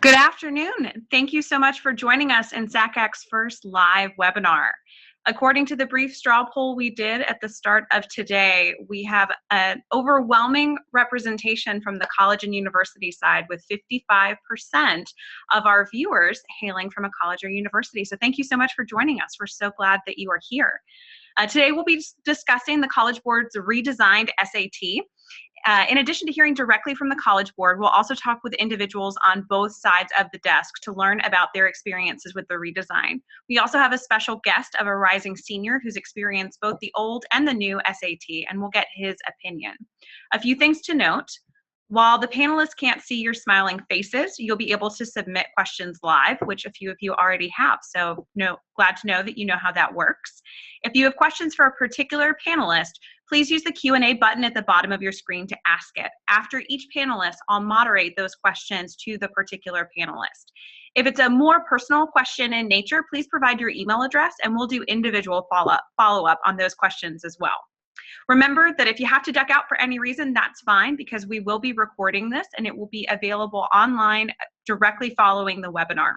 Good afternoon. Thank you so much for joining us in SACAC's first live webinar. According to the brief straw poll we did at the start of today, we have an overwhelming representation from the college and university side, with 55% of our viewers hailing from a college or university. So thank you so much for joining us. We're so glad that you are here. Today we'll be discussing the College Board's redesigned SAT. In addition to hearing directly from the College Board, we'll also talk with individuals on both sides of the desk to learn about their experiences with the redesign. We also have a special guest of a rising senior who's experienced both the old and the new SAT, and we'll get his opinion. A few things to note. While the panelists can't see your smiling faces, you'll be able to submit questions live, which a few of you already have, so glad to know that you know how that works. If you have questions for a particular panelist, please use the Q&A button at the bottom of your screen to ask it. After each panelist, I'll moderate those questions to the particular panelist. If it's a more personal question in nature, please provide your email address and we'll do individual follow-up on those questions as well. Remember that if you have to duck out for any reason, that's fine, because we will be recording this and it will be available online directly following the webinar.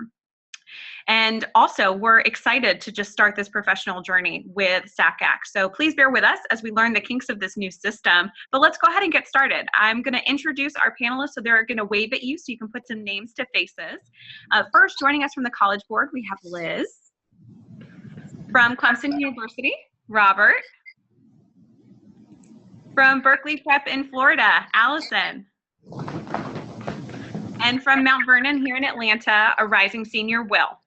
And also, we're excited to just start this professional journey with SACAC. So please bear with us as we learn the kinks of this new system. But let's go ahead and get started. I'm going to introduce our panelists, so they're going to wave at you so you can put some names to faces. First, joining us from the College Board, we have Liz. From Clemson University, Robert. From Berkeley Prep in Florida, Allyson. And from Mount Vernon here in Atlanta, a rising senior, Will.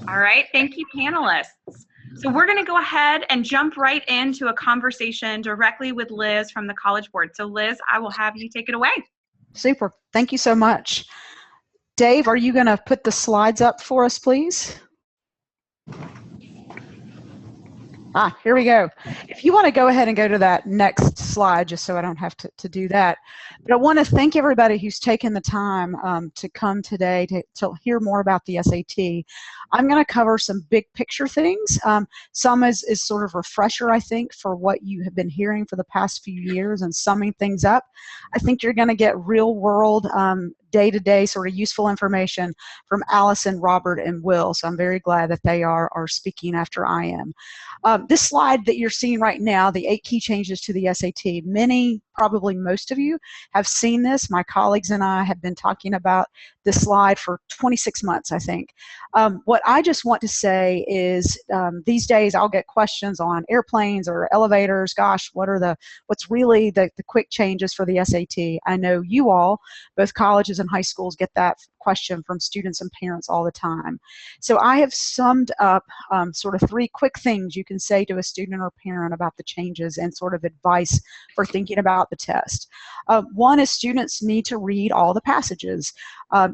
All right, thank you, panelists. So we're going to go ahead and jump right into a conversation directly with Liz from the College Board. So Liz, I will have you take it away. Super, thank you so much. Dave, are you going to put the slides up for us, please? Here we go. If you want to go ahead and go to that next slide, just so I don't have to do that. But I want to thank everybody who's taken the time to come today to hear more about the SAT. I'm going to cover some big picture things. Some is sort of refresher, I think, for what you have been hearing for the past few years and summing things up. I think you're going to get real world day-to-day sort of useful information from Allyson, Robert, and Will. So I'm very glad that they are speaking after I am. This slide that you're seeing right now, the 8 key changes to the SAT, many, probably most of you have seen this. My colleagues and I have been talking about this slide for 26 months, I think. What I just want to say is these days I'll get questions on airplanes or elevators. Gosh, what's really the quick changes for the SAT? I know you all, both colleges and high schools, get that question from students and parents all the time. So I have summed up sort of 3 quick things you can say to a student or parent about the changes and sort of advice for thinking about the test. One is students need to read all the passages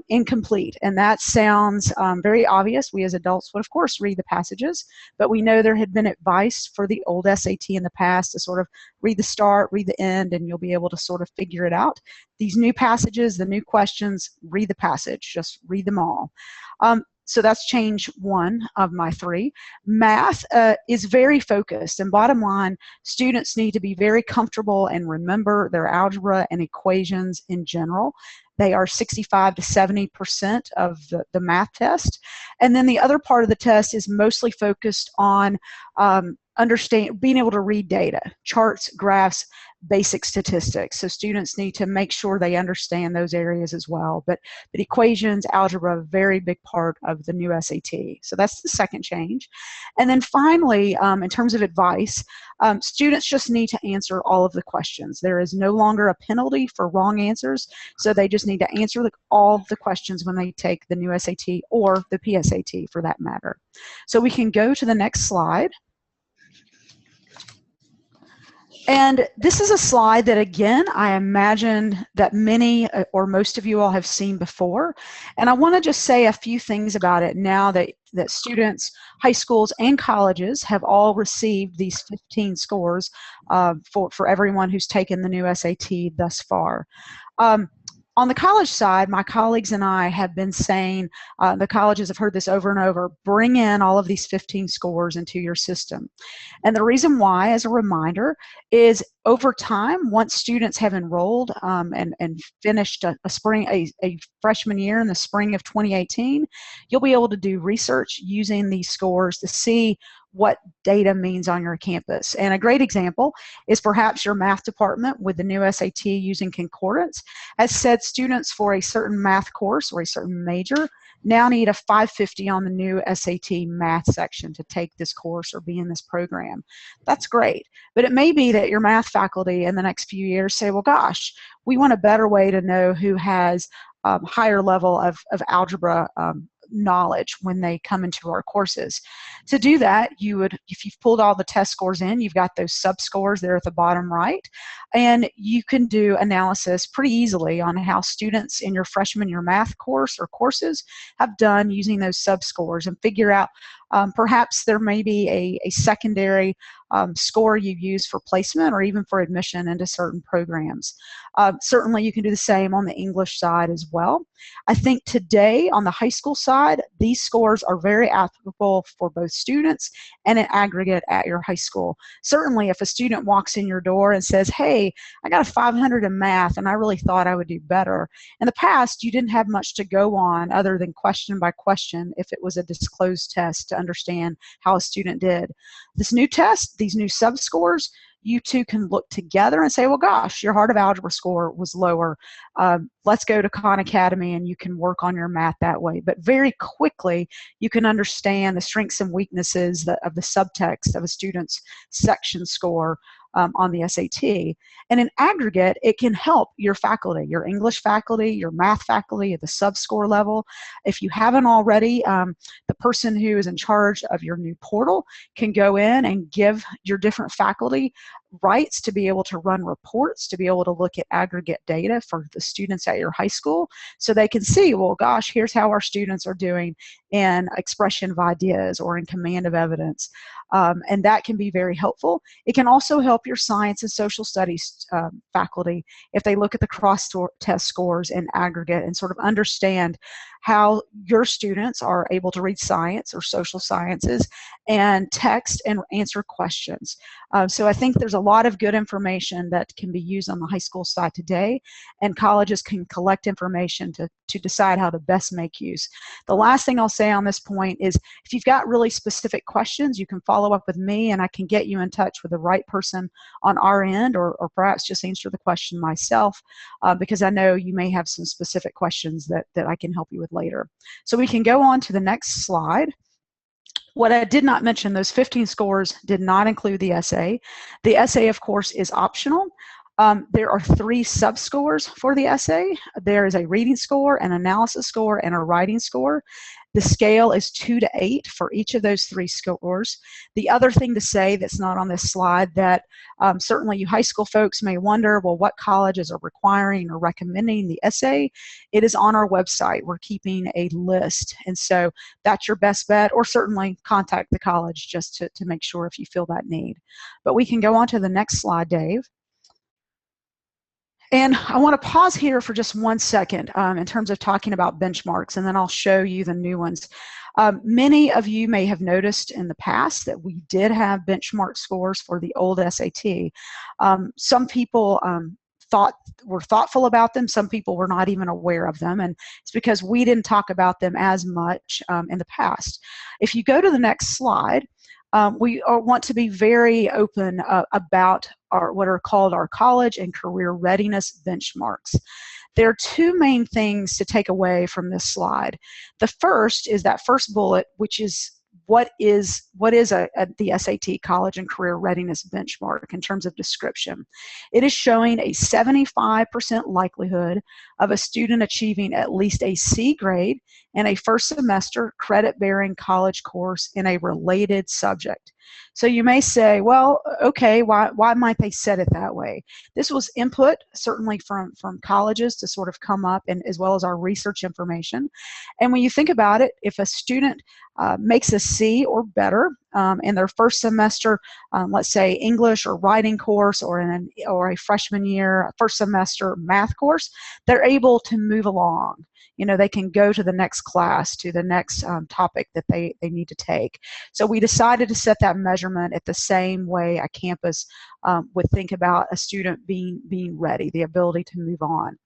incomplete, and that sounds very obvious. We as adults would of course read the passages, but we know there had been advice for the old SAT in the past to sort of read the start, read the end, and you'll be able to sort of figure it out. These new passages, the new questions, read the passage, just read them all. So that's change 1 of my 3. Math is very focused, and bottom line, students need to be very comfortable and remember their algebra and equations in general. They are 65 to 70% of the math test. And then the other part of the test is mostly focused on being able to read data, charts, graphs, basic statistics. So students need to make sure they understand those areas as well. But equations, algebra, very big part of the new SAT. So that's the second change. And then finally, in terms of advice, students just need to answer all of the questions. There is no longer a penalty for wrong answers, so they just need to answer all the questions when they take the new SAT or the PSAT for that matter. So we can go to the next slide. And this is a slide that, again, I imagine that many or most of you all have seen before. And I want to just say a few things about it now that students, high schools, and colleges have all received these 15 scores for everyone who's taken the new SAT thus far. On the college side, my colleagues and I have been saying, the colleges have heard this over and over, bring in all of these 15 scores into your system. And the reason why, as a reminder, is Over time, once students have enrolled and finished a freshman year in the spring of 2018, you'll be able to do research using these scores to see what data means on your campus. And a great example is perhaps your math department with the new SAT using concordance has said students for a certain math course or a certain major now need a 550 on the new SAT math section to take this course or be in this program. That's great. But it may be that your math faculty in the next few years say, well, gosh, we want a better way to know who has higher level of algebra knowledge when they come into our courses. To do that, you would, if you've pulled all the test scores in, you've got those sub-scores there at the bottom right, and you can do analysis pretty easily on how students in your freshman year math course or courses have done using those sub-scores and figure out perhaps there may be a secondary score you use for placement or even for admission into certain programs. Certainly you can do the same on the English side as well. I think today on the high school side, these scores are very applicable for both students and in aggregate at your high school. Certainly if a student walks in your door and says, hey, I got a 500 in math and I really thought I would do better. In the past, you didn't have much to go on other than question by question if it was a disclosed test to understand how a student did. This new test, these new sub-scores, you two can look together and say, well, gosh, your Heart of Algebra score was lower. Let's go to Khan Academy and you can work on your math that way. But very quickly, you can understand the strengths and weaknesses of the subtext of a student's section score on the SAT. And in aggregate, it can help your faculty, your English faculty, your math faculty at the sub-score level. If you haven't already, the person who is in charge of your new portal can go in and give your different faculty rights to be able to run reports, to be able to look at aggregate data for the students at your high school so they can see, well, gosh, here's how our students are doing in expression of ideas or in command of evidence. And that can be very helpful. It can also help your science and social studies faculty if they look at the cross-test scores in aggregate and sort of understand how your students are able to read science or social sciences and text and answer questions. So I think there's a lot of good information that can be used on the high school side today, and colleges can collect information to decide how to best make use. The last thing I'll say on this point is if you've got really specific questions, you can follow up with me and I can get you in touch with the right person on our end, or perhaps just answer the question myself because I know you may have some specific questions that I can help you with later. So we can go on to the next slide. What I did not mention, those 15 scores did not include the essay. The essay, of course, is optional. There are 3 sub-scores for the essay. There is a reading score, an analysis score, and a writing score. The scale is 2 to 8 for each of those 3 scores. The other thing to say that's not on this slide that certainly you high school folks may wonder, well, what colleges are requiring or recommending the essay? It is on our website. We're keeping a list. And so that's your best bet, or certainly contact the college just to make sure if you feel that need. But we can go on to the next slide, Dave. And I want to pause here for just 1 second in terms of talking about benchmarks, and then I'll show you the new ones. Many of you may have noticed in the past that we did have benchmark scores for the old SAT. Some people were thoughtful about them. Some people were not even aware of them, and it's because we didn't talk about them as much in the past. If you go to the next slide, we want to be very open about what are called our college and career readiness benchmarks. There are 2 main things to take away from this slide. The first is that first bullet, which is what is the SAT college and career readiness benchmark in terms of description. It is showing a 75% likelihood of a student achieving at least a C grade in a first semester credit-bearing college course in a related subject. So you may say, well, okay, why might they set it that way? This was input certainly from colleges to sort of come up, and as well as our research information. And when you think about it, if a student makes a C or better in their first semester, let's say English or writing course, or or a freshman year, first semester math course, they're able to move along. You know, they can go to the next class, to the next topic that they need to take. So we decided to set that measurement at the same way a campus would think about a student being ready, the ability to move on.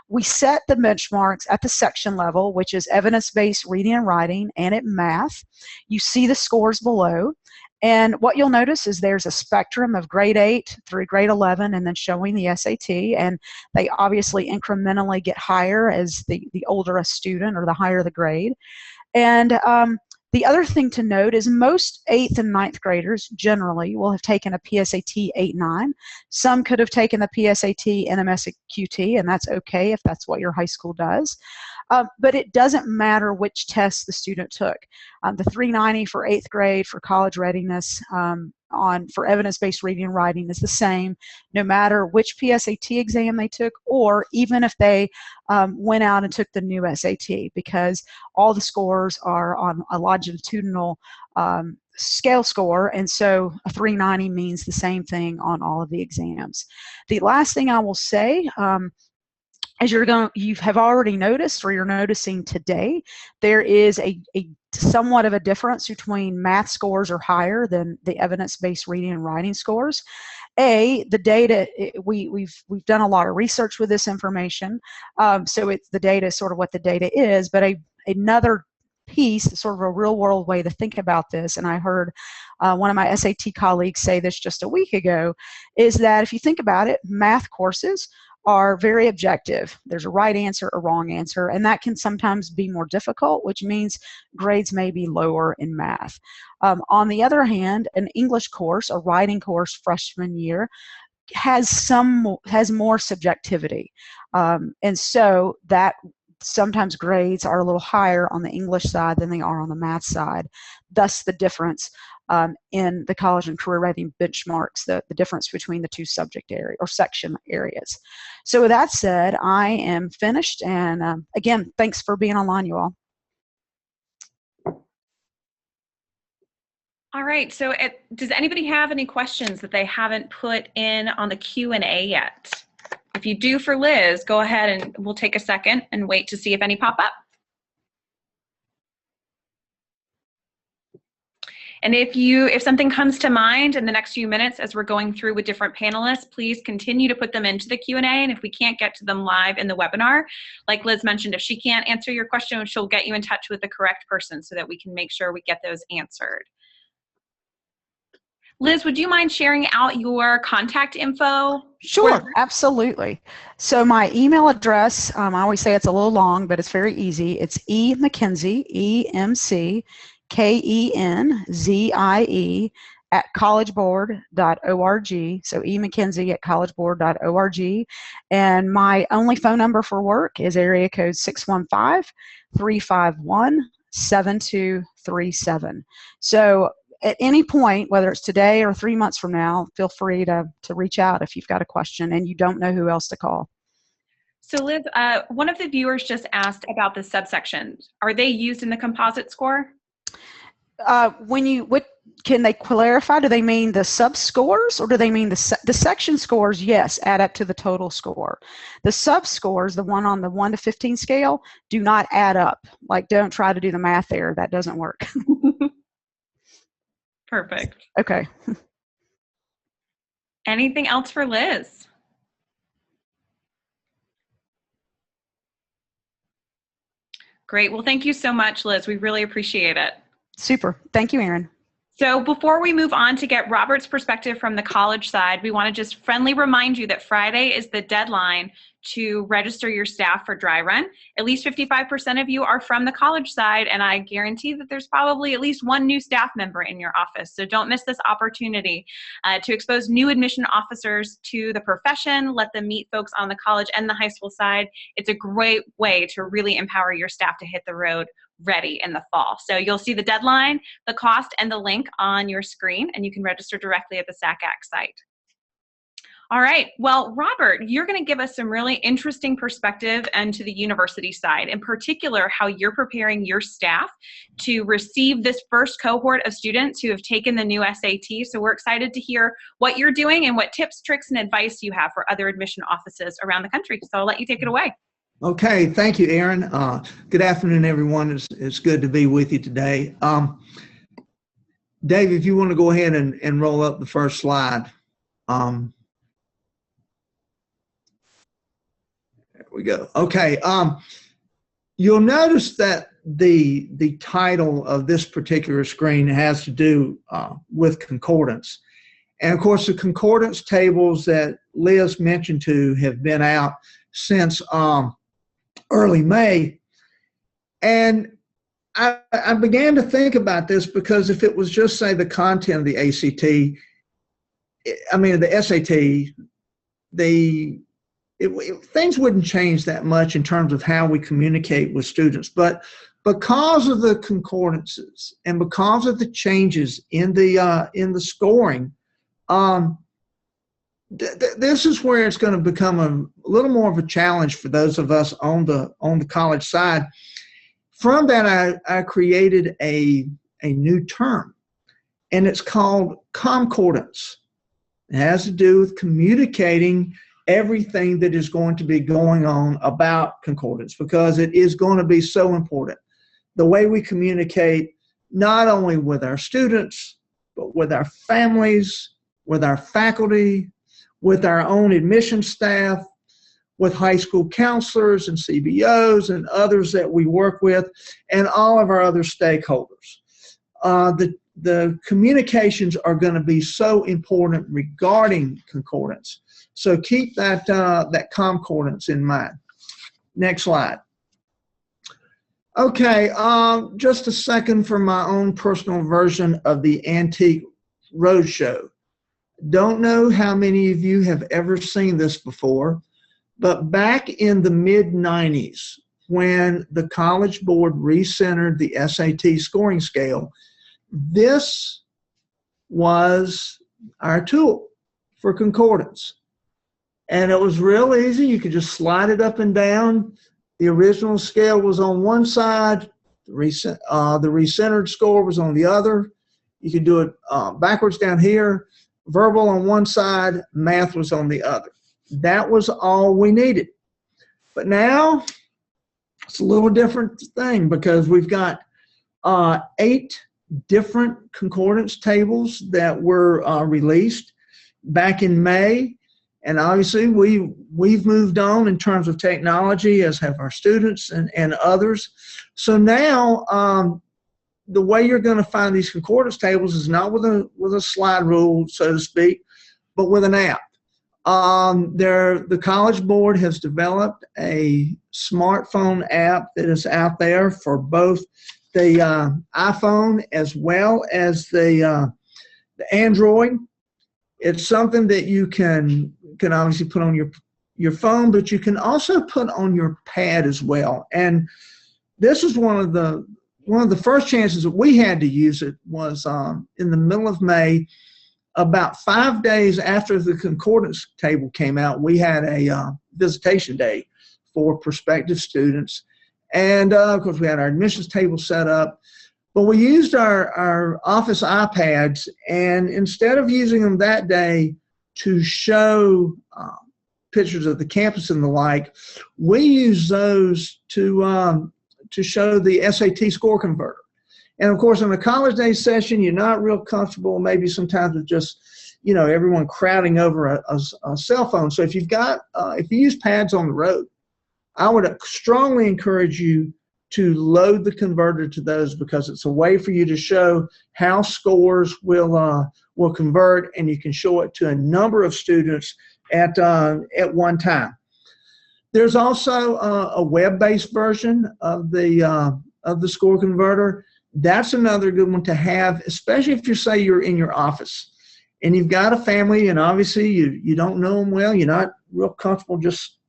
We set the benchmarks at the section level, which is evidence-based reading and writing, and at math. You see the scores below. And what you'll notice is there's a spectrum of grade 8 through grade 11, and then showing the SAT. And they obviously incrementally get higher as the older a student, or the higher the grade. And the other thing to note is most 8th and 9th graders generally will have taken a PSAT 8-9. Some could have taken the PSAT and MSQT, and that's okay if that's what your high school does. But it doesn't matter which test the student took. The 390 for 8th grade for college readiness for evidence-based reading and writing is the same, no matter which PSAT exam they took, or even if they went out and took the new SAT, because all the scores are on a longitudinal scale score, and so a 390 means the same thing on all of the exams. The last thing I will say, as you have already noticed, or you're noticing today, there is a somewhat of a difference between math scores are higher than the evidence-based reading and writing scores. The data, we've done a lot of research with this information, so the data is sort of what the data is, but another piece, sort of a real-world way to think about this, and I heard one of my SAT colleagues say this just a week ago, is that if you think about it, math courses are very objective. There's a right answer, a wrong answer, and that can sometimes be more difficult, which means grades may be lower in math. On the other hand, an English course, a writing course freshman year, has more subjectivity, and so that sometimes grades are a little higher on the English side than they are on the math side. Thus the difference in the college and career reading benchmarks, the difference between the two subject area or section areas. So with that said, I am finished, and again, thanks for being online, you all. All right, so does anybody have any questions that they haven't put in on the Q&A yet? If you do for Liz, go ahead and we'll take a second and wait to see if any pop up. And if something comes to mind in the next few minutes as we're going through with different panelists, please continue to put them into the Q&A. And if we can't get to them live in the webinar, like Liz mentioned, if she can't answer your question, she'll get you in touch with the correct person so that we can make sure we get those answered. Liz, would you mind sharing out your contact info? Sure, absolutely. So my email address, I always say it's a little long, but it's very easy. It's McKenzie, EMCKENZIE @collegeboard.org. So McKenzie @collegeboard.org. And my only phone number for work is area code 615-351-7237. So at any point, whether it's today or 3 months from now, feel free to reach out if you've got a question and you don't know who else to call. So Liz, one of the viewers just asked about the subsections. Are they used in the composite score? Can they clarify? Do they mean the sub scores, or do they mean the section scores? Yes, add up to the total score. The sub scores, the one on the 1 to 15 scale, do not add up. Like, don't try to do the math there. That doesn't work. Perfect. Okay. Anything else for Liz? Great. Well, thank you so much, Liz. We really appreciate it. Super. Thank you, Erin. So before we move on to get Robert's perspective from the college side, we want to just friendly remind you that Friday is the deadline to register your staff for dry run. At least 55% of you are from the college side, and I guarantee that there's probably at least one new staff member in your office. So don't miss this opportunity to expose new admission officers to the profession, let them meet folks on the college and the high school side. It's a great way to really empower your staff to hit the road ready in the fall. So you'll see the deadline, the cost, and the link on your screen, and you can register directly at the SACAC site. All right. Well, Robert, you're going to give us some really interesting perspective into the university side, in particular, how you're preparing your staff to receive this first cohort of students who have taken the new SAT. So we're excited to hear what you're doing and what tips, tricks, and advice you have for other admission offices around the country. So I'll let you take it away. Okay. Thank you, Erin. Good afternoon, everyone. It's good to be with you today. Dave, if you want to go ahead and roll up the first slide. There we go. Okay. You'll notice that the title of this particular screen has to do with concordance. And of course, the concordance tables that Liz mentioned to have been out since early May. And I began to think about this because if it was just, say, the content of the ACT, the SAT, things wouldn't change that much in terms of how we communicate with students. But because of the concordances and because of the changes in the scoring, this is where it's going to become a little more of a challenge for those of us on the college side. From that, I created a new term, and it's called concordance. It has to do with communicating everything that is going to be going on about concordance, because it is going to be so important. The way we communicate, not only with our students, but with our families, with our faculty, with our own admission staff, with high school counselors and CBOs and others that we work with, and all of our other stakeholders. The communications are going to be so important regarding concordance. So keep that concordance in mind. Next slide. Okay, just a second for my own personal version of the Antique Roadshow. Don't know how many of you have ever seen this before, but back in the mid-90s, when the College Board recentered the SAT scoring scale, this was our tool for concordance. And it was real easy. You could just slide it up and down. The original scale was on one side. The recentered score was on the other. You could do it backwards down here. Verbal on one side, math was on the other. That was all we needed. But now it's a little different thing, because we've got 8 different concordance tables that were released back in May. And obviously we've moved on in terms of technology, as have our students and others. So now the way you're going to find these concordance tables is not with a slide rule, so to speak, but with an app. The College Board has developed a smartphone app that is out there for both the iPhone as well as the Android. It's something that you can obviously put on your phone, but you can also put on your pad as well. And this is one of the first chances that we had to use it was in the middle of May. About 5 days after the concordance table came out, we had a visitation day for prospective students. And of course, we had our admissions table set up. But we used our office iPads, and instead of using them that day to show pictures of the campus and the like, we used those to show the SAT score converter. And of course, in a college day session, you're not real comfortable, maybe sometimes with just, everyone crowding over a cell phone. So if you use pads on the road, I would strongly encourage you to load the converter to those, because it's a way for you to show how scores will convert, and you can show it to a number of students at one time. There's also a web-based version of the score converter. That's another good one to have, especially if you're in your office and you've got a family, and obviously you don't know them well, you're not real comfortable just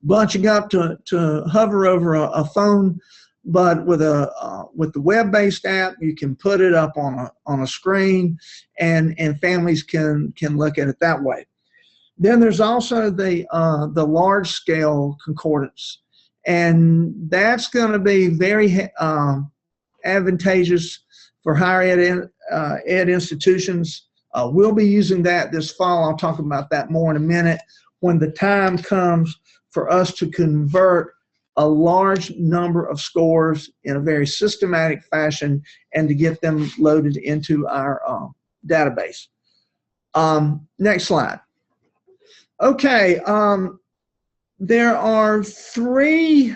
bunching up to hover over a phone, but with the web-based app, you can put it up on a screen, and families can look at it that way. Then there's also the large scale concordance, and that's going to be very advantageous for higher ed institutions. We'll be using that this fall. I'll talk about that more in a minute when the time comes for us to convert a large number of scores in a very systematic fashion and to get them loaded into our database. Next slide. Okay, there are 3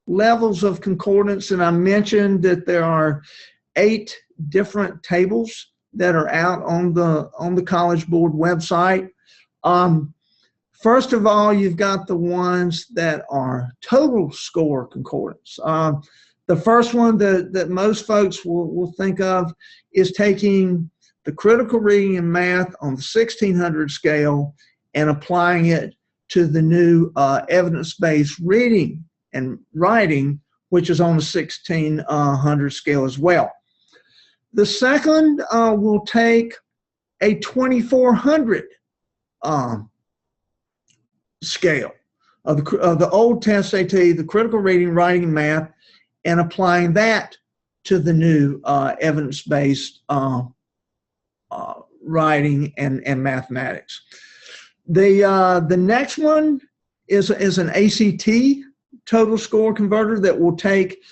levels of concordance, and I mentioned that there are 8 different tables that are out on the College Board website. First of all, you've got the ones that are total score concordance. The first one that most folks will think of is taking the critical reading and math on the 1600 scale and applying it to the new evidence-based reading and writing, which is on the 1600 scale as well. The second will take a 2400 scale of the old test SAT, the critical reading, writing, and math, and applying that to the new evidence-based writing and mathematics. The next one is an ACT total score converter that will take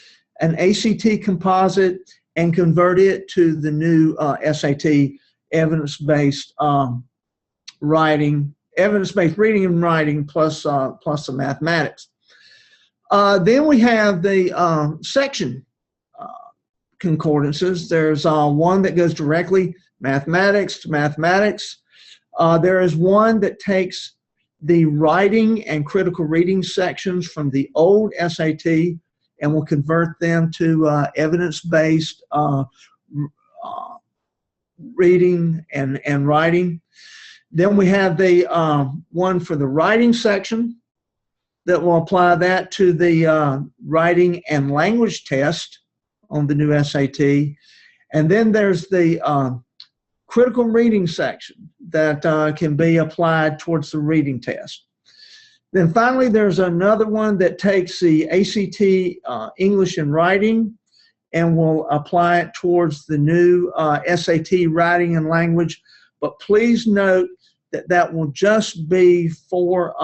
an ACT composite and convert it to the new SAT evidence-based writing, evidence-based reading and writing plus the mathematics. Then we have the section concordances. There's one that goes directly mathematics to mathematics. There is one that takes the writing and critical reading sections from the old SAT and will convert them to evidence-based reading and writing. Then we have the one for the writing section that will apply that to the writing and language test on the new SAT. And then there's the critical reading section that can be applied towards the reading test. Then finally, there's another one that takes the ACT English and writing and will apply it towards the new SAT writing and language. But please note that that will just be for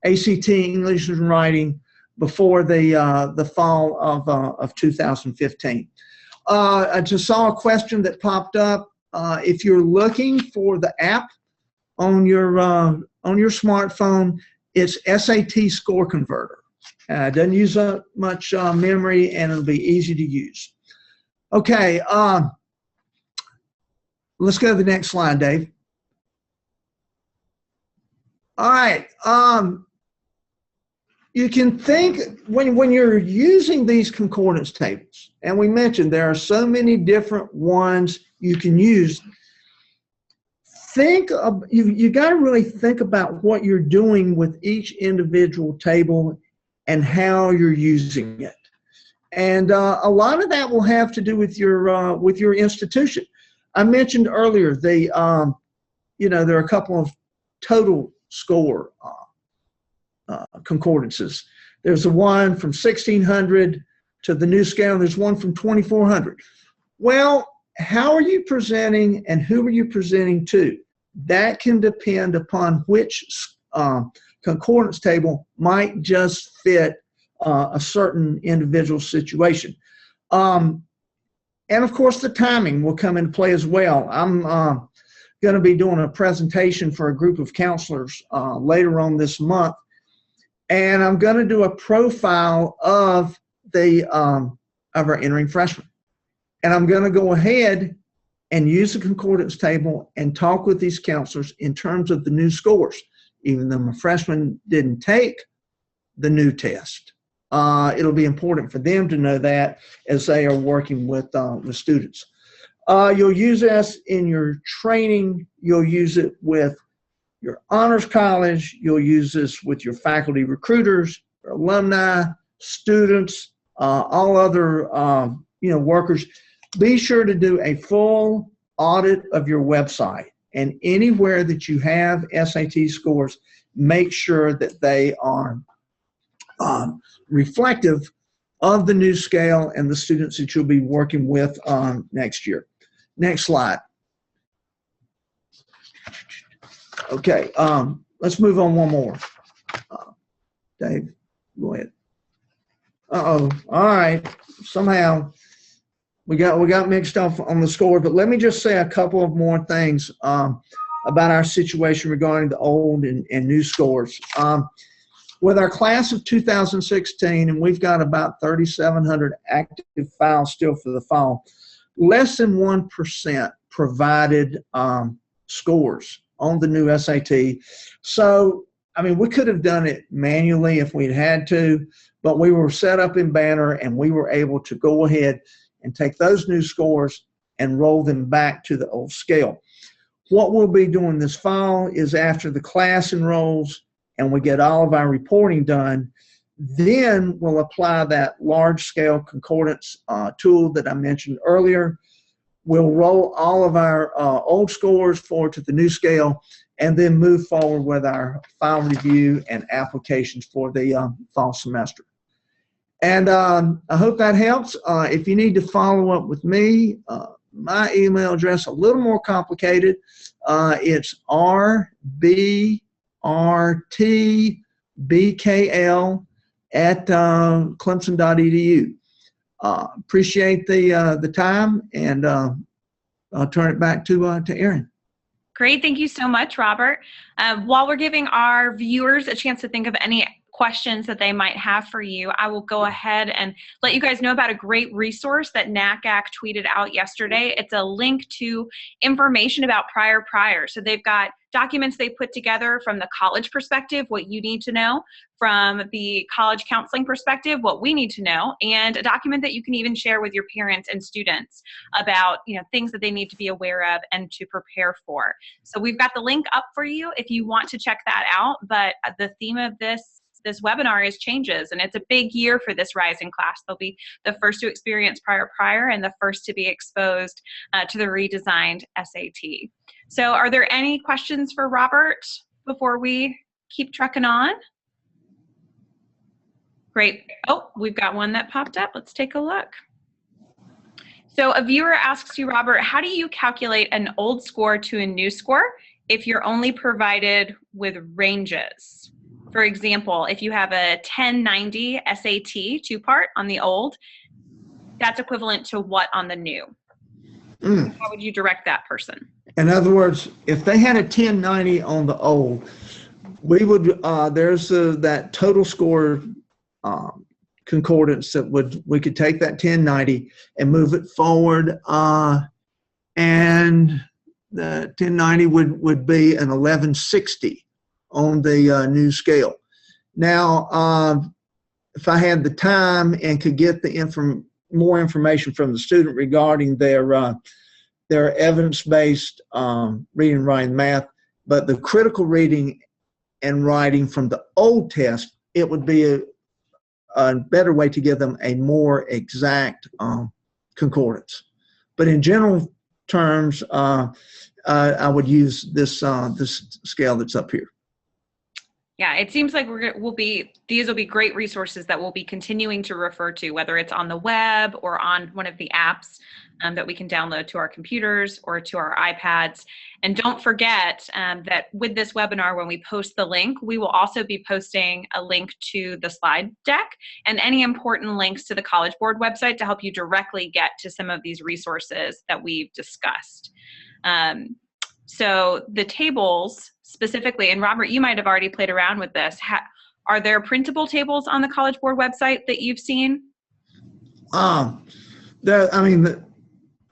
ACT English and writing before the fall of 2015. I just saw a question that popped up. If you're looking for the app on your smartphone, it's SAT Score Converter. It doesn't use up much memory, and it'll be easy to use. Okay, let's go to the next slide, Dave. All right, you can think when you're using these concordance tables, and we mentioned there are so many different ones you can use. You got to really think about what you're doing with each individual table and how you're using it. And a lot of that will have to do with your institution. I mentioned earlier there are a couple of total score concordances. There's the one from 1600 to the new scale. There's one from 2400. Well, how are you presenting and who are you presenting to? That can depend upon which concordance table might just fit a certain individual situation. And of course, the timing will come into play as well. I'm going to be doing a presentation for a group of counselors later on this month, and I'm going to do a profile of our entering freshmen. And I'm going to go ahead and use the concordance table and talk with these counselors in terms of the new scores, even though my freshmen didn't take the new test. It'll be important for them to know that as they are working with students. You'll use this in your training. You'll use it with your honors college. You'll use this with your faculty recruiters, your alumni, students, all other workers. Be sure to do a full audit of your website And anywhere that you have SAT scores, make sure that they are reflective of the new scale and the students that you'll be working with next year. Next slide. Okay, let's move on one more. Dave, go ahead. Uh-oh, all right. Somehow we got mixed up on the score, but let me just say a couple of more things about our situation regarding the old and new scores. With our class of 2016, and we've got about 3,700 active files still for the fall, less than 1% provided scores on the new SAT. So, I mean, we could have done it manually if we'd had to, but we were set up in Banner and we were able to go ahead and take those new scores and roll them back to the old scale. What we'll be doing this fall is after the class enrolls and we get all of our reporting done, then we'll apply that large scale concordance tool that I mentioned earlier. We'll roll all of our old scores forward to the new scale and then move forward with our file review and applications for the fall semester. And I hope that helps. If you need to follow up with me, my email address, a little more complicated. It's rbrtbkl@clemson.edu. Appreciate the time, and I'll turn it back to Erin. Great. Thank you so much, Robert. While we're giving our viewers a chance to think of any questions that they might have for you, I will go ahead and let you guys know about a great resource that NACAC tweeted out yesterday. It's a link to information about prior. So they've got documents they put together from the college perspective, what you need to know, from the college counseling perspective, what we need to know, and a document that you can even share with your parents and students about, you know, things that they need to be aware of and to prepare for. So we've got the link up for you if you want to check that out. But the theme of this webinar is changes, and it's a big year for this rising class. They'll be the first to experience prior and the first to be exposed to the redesigned SAT. So are there any questions for Robert before we keep trucking on? Great. Oh, we've got one that popped up. Let's take a look. So a viewer asks you, Robert, how do you calculate an old score to a new score if you're only provided with ranges? For example, if you have a 1090 SAT two-part on the old, that's equivalent to what on the new? How would you direct that person? In other words, if they had a 1090 on the old, we would, there's that total score concordance that we could take that 1090 and move it forward, and the 1090 would be an 1160 on the new scale. Now, if I had the time and could get the more information from the student regarding their evidence-based reading, writing, math, but the critical reading and writing from the old test, it would be a better way to give them a more exact concordance. But in general terms, I would use this scale that's up here. Yeah, it seems like these will be great resources that we'll be continuing to refer to, whether it's on the web or on one of the apps that we can download to our computers or to our iPads. And don't forget that with this webinar, when we post the link, we will also be posting a link to the slide deck and any important links to the College Board website to help you directly get to some of these resources that we've discussed. So the tables specifically, and Robert, you might have already played around with this. Are there printable tables on the College Board website that you've seen?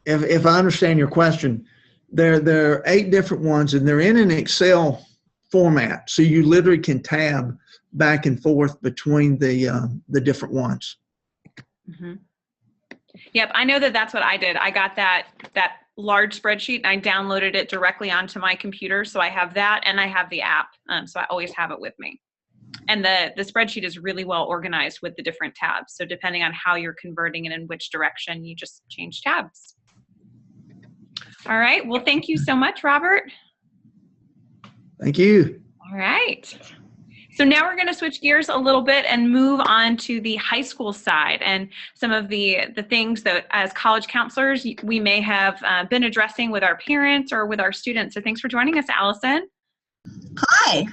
If I understand your question, there are 8 different ones, and they're in an Excel format, so you literally can tab back and forth between the different ones. Mm-hmm. Yep, I know that's what I did. I got that large spreadsheet and I downloaded it directly onto my computer. So I have that and I have the app. So I always have it with me. And the spreadsheet is really well organized with the different tabs. So depending on how you're converting and in which direction, you just change tabs. All right. Well, thank you so much, Robert. Thank you. All right. So now we're going to switch gears a little bit and move on to the high school side and some of the things that as college counselors we may have been addressing with our parents or with our students. So thanks for joining us, Allyson. Hi.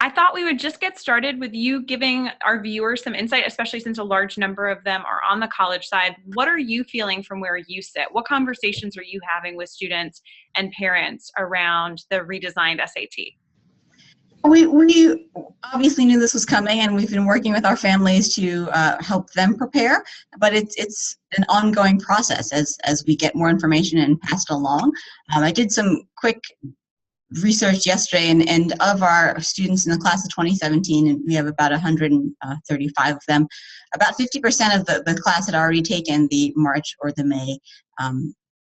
I thought we would just get started with you giving our viewers some insight, especially since a large number of them are on the college side. What are you feeling from where you sit? What conversations are you having with students and parents around the redesigned SAT? We obviously knew this was coming, and we've been working with our families to help them prepare, but it's an ongoing process as we get more information and pass it along. I did some quick research yesterday, and of our students in the class of 2017, and we have about 135 of them, about 50% of the class had already taken the March or the May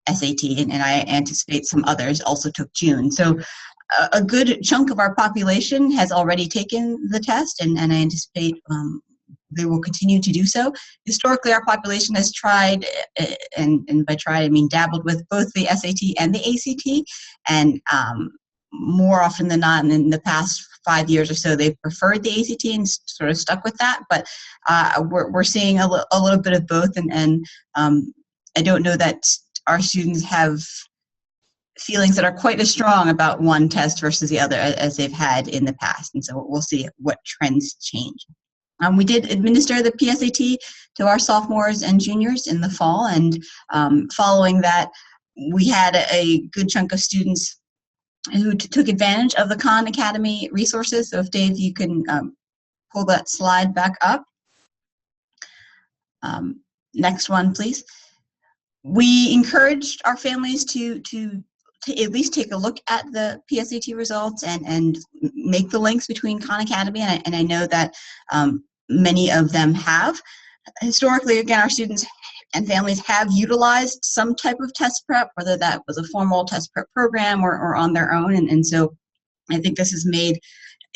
SAT, and I anticipate some others also took June. So a good chunk of our population has already taken the test, and I anticipate they will continue to do so. Historically, our population has tried, and by tried I mean dabbled with both the SAT and the ACT, and more often than not, in the past 5 years or so, they've preferred the ACT and sort of stuck with that. But we're seeing a little bit of both, and I don't know that our students have feelings that are quite as strong about one test versus the other as they've had in the past. And so we'll see what trends change. We did administer the PSAT to our sophomores and juniors in the fall, and following that, we had a good chunk of students who took advantage of the Khan Academy resources. So if Dave, you can pull that slide back up. Next one, please. We encouraged our families to at least take a look at the PSAT results and make the links between Khan Academy, and I know that many of them have. Historically, again, our students and families have utilized some type of test prep, whether that was a formal test prep program or on their own, and so I think this has made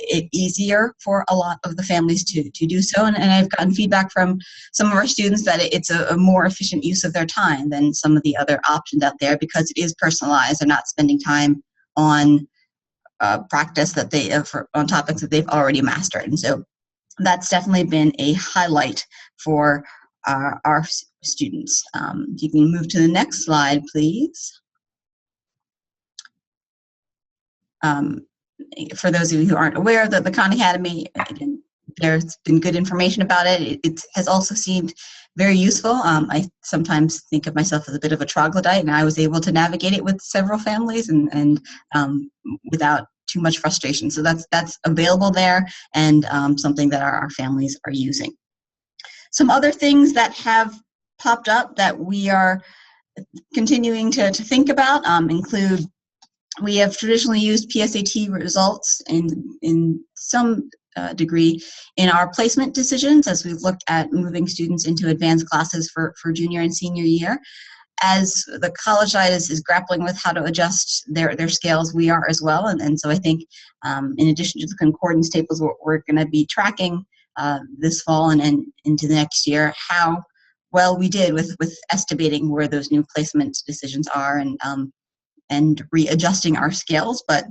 it easier for a lot of the families to do so, and I've gotten feedback from some of our students that it's a more efficient use of their time than some of the other options out there because it is personalized. They're not spending time on practice that on topics that they've already mastered, and so that's definitely been a highlight for our students. You can move to the next slide, please. For those of you who aren't aware that the Khan Academy, again, there's been good information about it. It has also seemed very useful. I sometimes think of myself as a bit of a troglodyte, and I was able to navigate it with several families and without too much frustration. So that's available there, and something that our families are using. Some other things that have popped up that we are continuing to think about include, we have traditionally used PSAT results in some degree in our placement decisions as we've looked at moving students into advanced classes for junior and senior year. As the college side is grappling with how to adjust their scales, we are as well. And so I think in addition to the concordance tables, we're going to be tracking this fall and into the next year how well we did with estimating where those new placement decisions are and readjusting our scales. But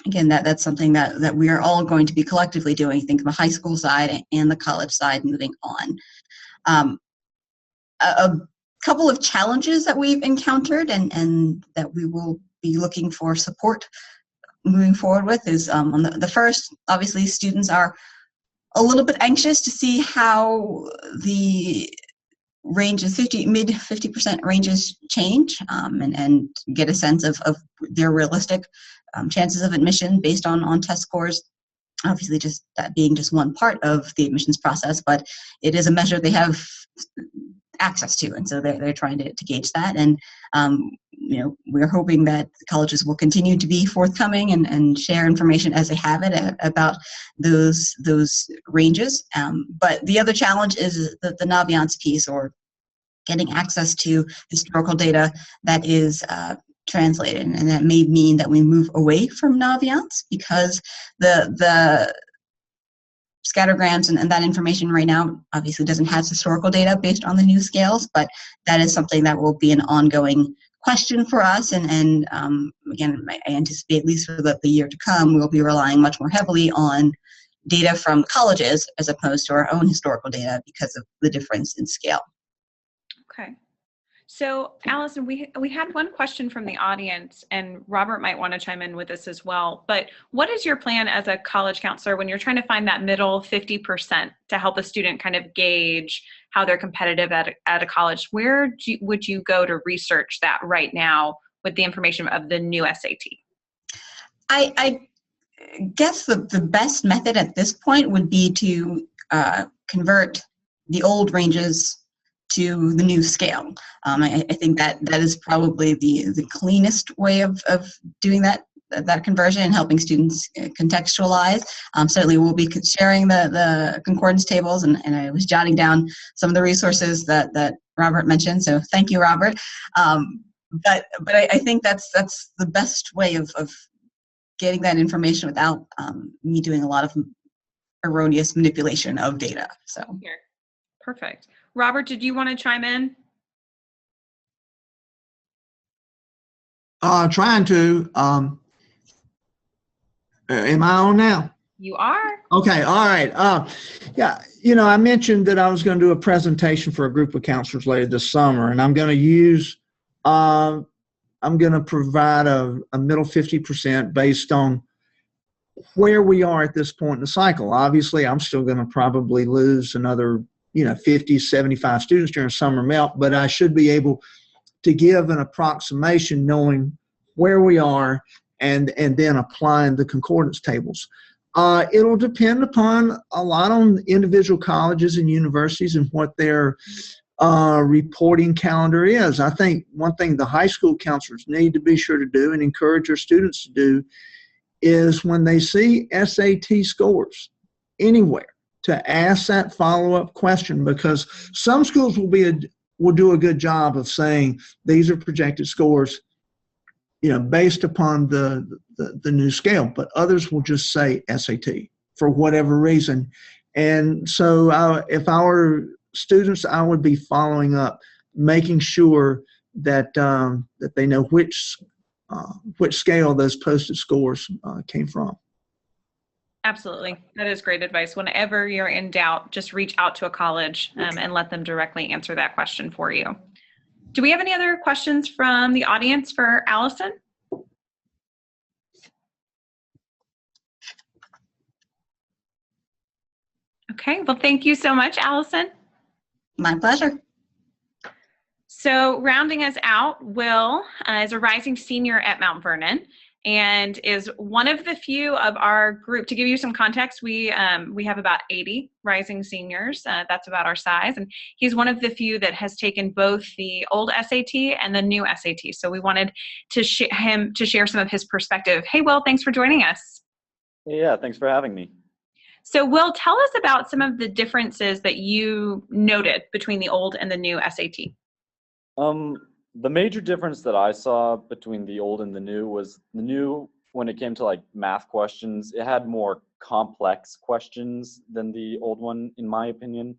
again, that's something that we are all going to be collectively doing, I think the high school side and the college side moving on. A couple of challenges that we've encountered and that we will be looking for support moving forward with is on the first, obviously students are a little bit anxious to see how the ranges, mid 50% ranges change and get a sense of their realistic chances of admission based on test scores. Obviously, just that being just one part of the admissions process, but it is a measure they have access to, and so they're trying to gauge that. And we're hoping that colleges will continue to be forthcoming and share information as they have it about those ranges. But the other challenge is the Naviance piece, or getting access to historical data that is translated, and that may mean that we move away from Naviance because the scattergrams and that information right now obviously doesn't have historical data based on the new scales, but that is something that will be an ongoing question for us, and again, I anticipate at least for the year to come, we'll be relying much more heavily on data from colleges as opposed to our own historical data because of the difference in scale. Okay. So, Allyson, we had one question from the audience, and Robert might want to chime in with this as well. But what is your plan as a college counselor when you're trying to find that middle 50% to help a student kind of gauge how they're competitive at a college? Where would you go to research that right now with the information of the new SAT? I guess the best method at this point would be to convert the old ranges to the new scale. I think that is probably the cleanest way of doing that conversion and helping students contextualize. Certainly we'll be sharing the concordance tables, and I was jotting down some of the resources that Robert mentioned, so thank you, Robert. But I think that's the best way of getting that information without me doing a lot of erroneous manipulation of data. So perfect. Robert, did you want to chime in? Trying to. Am I on now? You are. Okay. All right. Yeah. I mentioned that I was going to do a presentation for a group of counselors later this summer, and I'm going to use. I'm going to provide a middle 50% based on where we are at this point in the cycle. Obviously, I'm still going to probably lose another 50, 75 students during summer melt, but I should be able to give an approximation knowing where we are and then applying the concordance tables. It'll depend upon a lot on individual colleges and universities and what their reporting calendar is. I think one thing the high school counselors need to be sure to do and encourage their students to do is when they see SAT scores anywhere, to ask that follow-up question, because some schools will do a good job of saying these are projected scores, based upon the new scale, but others will just say SAT for whatever reason. And so if our students, I would be following up, making sure that that they know which scale those posted scores came from. Absolutely. That is great advice. Whenever you're in doubt, just reach out to a college and let them directly answer that question for you. Do we have any other questions from the audience for Allyson? Okay, well, thank you so much, Allyson. My pleasure. So rounding us out, Will is a rising senior at Mount Vernon and is one of the few of our group. To give you some context, we have about 80 rising seniors. That's about our size. And he's one of the few that has taken both the old SAT and the new SAT. So we wanted to him to share some of his perspective. Hey, Will, thanks for joining us. Yeah, thanks for having me. So Will, tell us about some of the differences that you noted between the old and the new SAT. The major difference that I saw between the old and the new was the new, when it came to like math questions, it had more complex questions than the old one, in my opinion.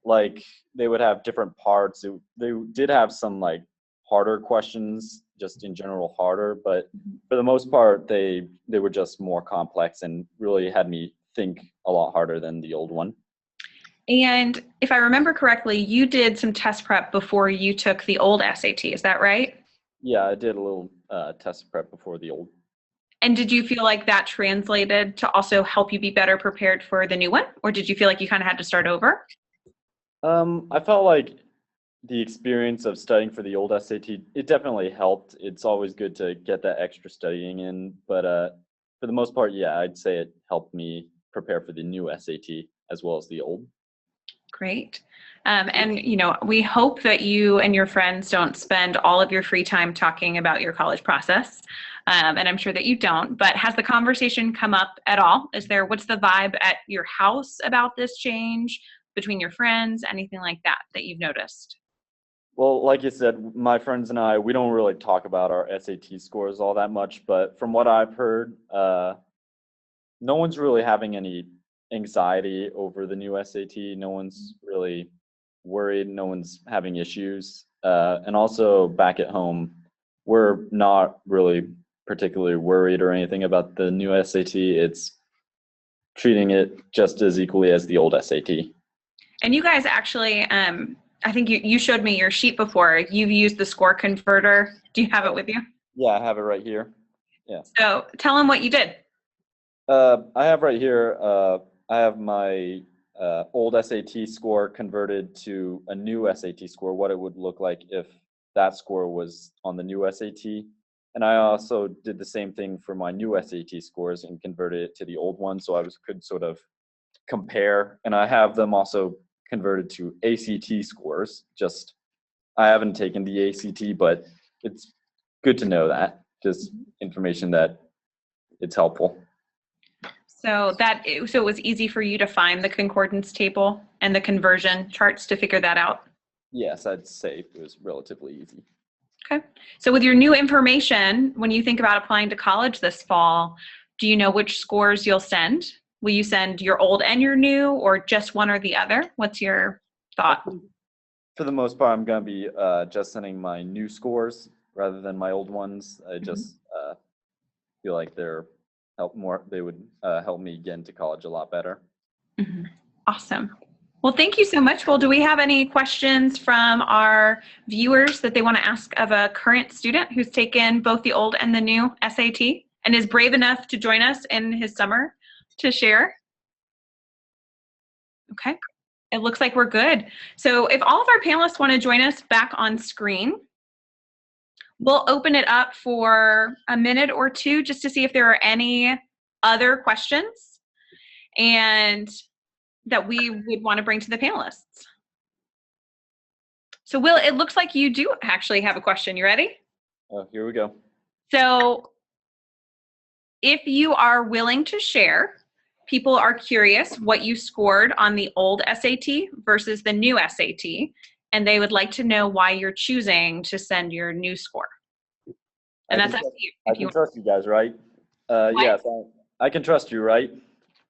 Like they would have different parts. They did have some like harder questions, just in general harder, but for the most part, they were just more complex and really had me think a lot harder than the old one. And if I remember correctly, you did some test prep before you took the old SAT. Is that right? Yeah, I did a little test prep before the old. And did you feel like that translated to also help you be better prepared for the new one? Or did you feel like you kind of had to start over? I felt like the experience of studying for the old SAT, it definitely helped. It's always good to get that extra studying in. But for the most part, yeah, I'd say it helped me prepare for the new SAT as well as the old. Great. And, we hope that you and your friends don't spend all of your free time talking about your college process. And I'm sure that you don't, but has the conversation come up at all? What's the vibe at your house about this change between your friends, anything like that you've noticed? Well, like you said, my friends and I, we don't really talk about our SAT scores all that much, but from what I've heard, no one's really having any anxiety over the new SAT. No one's really worried. No one's having issues. And also back at home, we're not really particularly worried or anything about the new SAT. It's treating it just as equally as the old SAT. And you guys actually, I think you showed me your sheet before. You've used the score converter. Do you have it with you? Yeah, I have it right here. Yeah. So tell them what you did. I have right here, I have my old SAT score converted to a new SAT score, what it would look like if that score was on the new SAT. And I also did the same thing for my new SAT scores and converted it to the old one, so I could sort of compare. And I have them also converted to ACT scores. Just, I haven't taken the ACT, but it's good to know that, just information that it's helpful. So it was easy for you to find the concordance table and the conversion charts to figure that out? Yes, I'd say it was relatively easy. Okay. So with your new information, when you think about applying to college this fall, do you know which scores you'll send? Will you send your old and your new, or just one or the other? What's your thought? For the most part, I'm going to be just sending my new scores rather than my old ones. I just feel like they would help me get into college a lot better. Mm-hmm. Awesome. Well, thank you so much. Well, do we have any questions from our viewers that they want to ask of a current student who's taken both the old and the new SAT and is brave enough to join us in his summer to share? Okay. It looks like we're good. So if all of our panelists want to join us back on screen, we'll open it up for a minute or two just to see if there are any other questions and that we would want to bring to the panelists. So Will, it looks like you do actually have a question. You ready? Oh, here we go. So if you are willing to share, people are curious what you scored on the old SAT versus the new SAT, and they would like to know why you're choosing to send your new score. And that's up to you. I can trust you guys, right? Yes, I can trust you, right?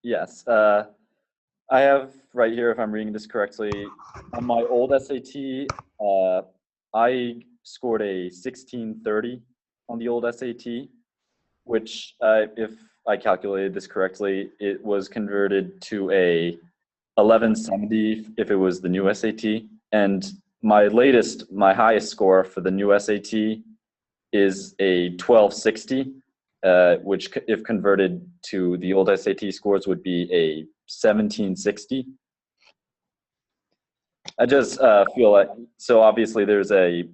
Yes. I have right here, if I'm reading this correctly, on my old SAT, I scored a 1630 on the old SAT, which if I calculated this correctly, it was converted to a 1170 if it was the new SAT. And my highest score for the new SAT is a 1260, which if converted to the old SAT scores would be a 1760. I just feel like, so obviously there's a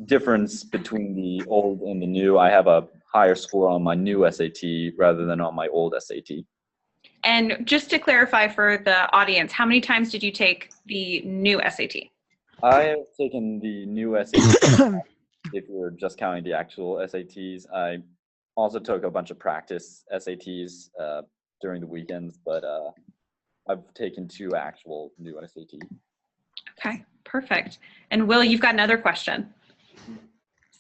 difference between the old and the new. I have a higher score on my new SAT rather than on my old SAT. And just to clarify for the audience, how many times did you take the new SAT? I have taken the new SAT, if we're just counting the actual SATs. I also took a bunch of practice SATs during the weekends, but I've taken 2 actual new SATs. Okay, perfect. And Will, you've got another question.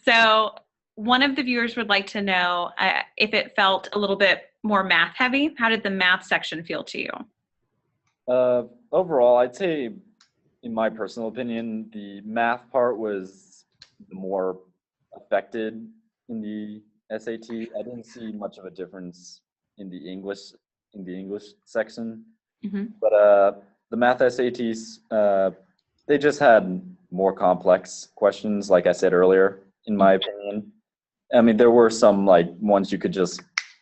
So one of the viewers would like to know if it felt a little bit more math heavy. How did the math section feel to you? Overall, I'd say, in my personal opinion, the math part was the more affected in the SAT. I didn't see much of a difference in the English section. Mm-hmm. But the math SATs, they just had more complex questions, like I said earlier, in my opinion. I mean, there were some ones you could just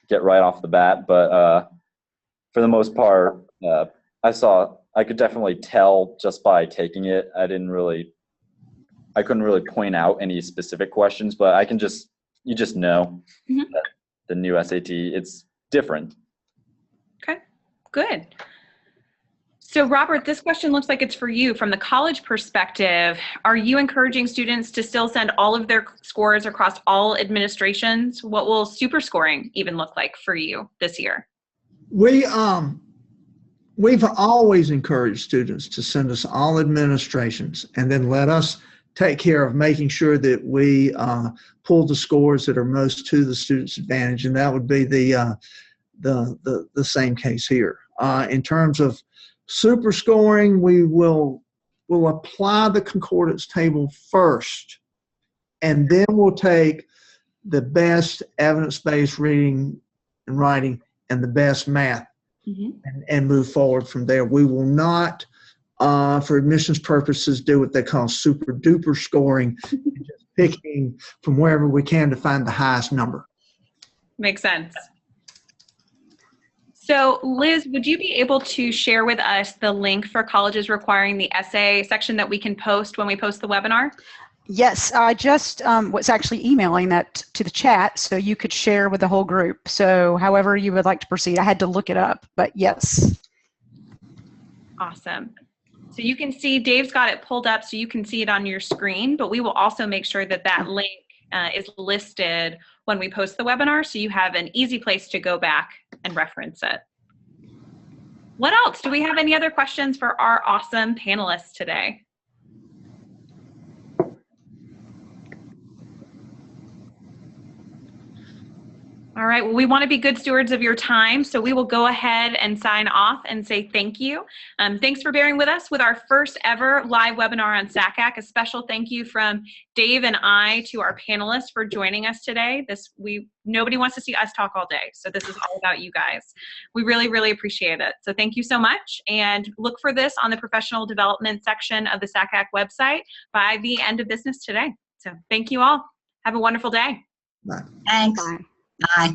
get right off the bat, but for the most part, I could definitely tell just by taking it. I couldn't really point out any specific questions, but you just know that the new SAT, it's different. Okay, good. So Robert, this question looks like it's for you. From the college perspective, are you encouraging students to still send all of their scores across all administrations? What will super scoring even look like for you this year? We've always encouraged students to send us all administrations and then let us take care of making sure that we pull the scores that are most to the student's advantage, and that would be the same case here. In terms of super scoring, we'll apply the concordance table first, and then we'll take the best evidence-based reading and writing and the best math, and move forward from there. We will not, for admissions purposes, do what they call super duper scoring, just picking from wherever we can to find the highest number. Makes sense. So Liz, would you be able to share with us the link for colleges requiring the essay section that we can post when we post the webinar? Yes, I just was actually emailing that to the chat so you could share with the whole group. So however you would like to proceed, I had to look it up, but yes. Awesome. So you can see Dave's got it pulled up so you can see it on your screen, but we will also make sure that that link is listed when we post the webinar so you have an easy place to go back and reference it. What else? Do we have any other questions for our awesome panelists today? All right, well, we want to be good stewards of your time, so we will go ahead and sign off and say thank you. Thanks for bearing with us with our first ever live webinar on SACAC. A special thank you from Dave and I to our panelists for joining us today. Nobody wants to see us talk all day, so this is all about you guys. We really, really appreciate it. So thank you so much, and look for this on the professional development section of the SACAC website by the end of business today. So thank you all. Have a wonderful day. Bye. Thanks. Bye. Bye.